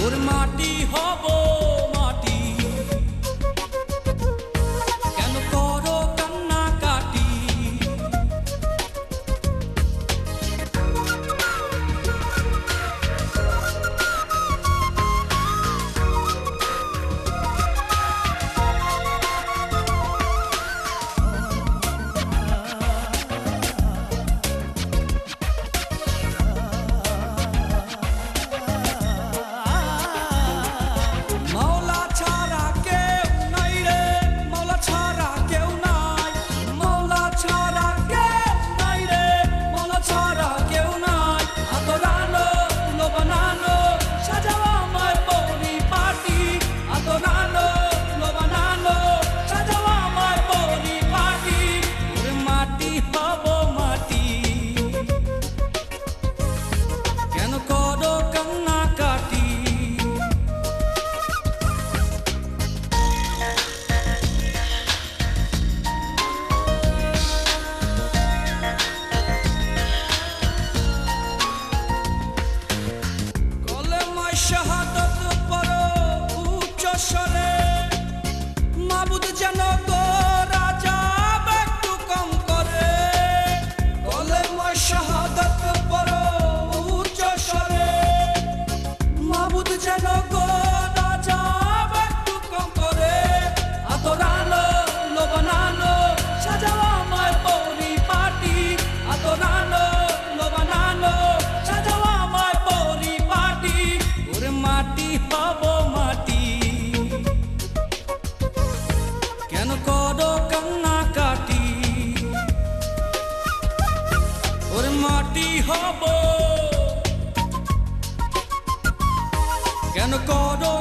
ওর মাটি হব মাটি, কেন করো কান্নাকাটি? শাহাদত পড়ো উচ্চ স্বরে, মাবুদ যেন গো রাজা একটু কম করে। কলেমা শাহাদত পড়ো উচ্চ স্বরে, মাবুদ যেন গো রাজা একটু কম করে। আদরানো লোবানানো সাজাও আমার পরিপাটি, আদরানো লোবানানো সাজাও আমার পরিপাটি। ওরে মাটি হব মাটি, কেন করো কান্নাকাটি? ওরে মাটি হব, কেন করো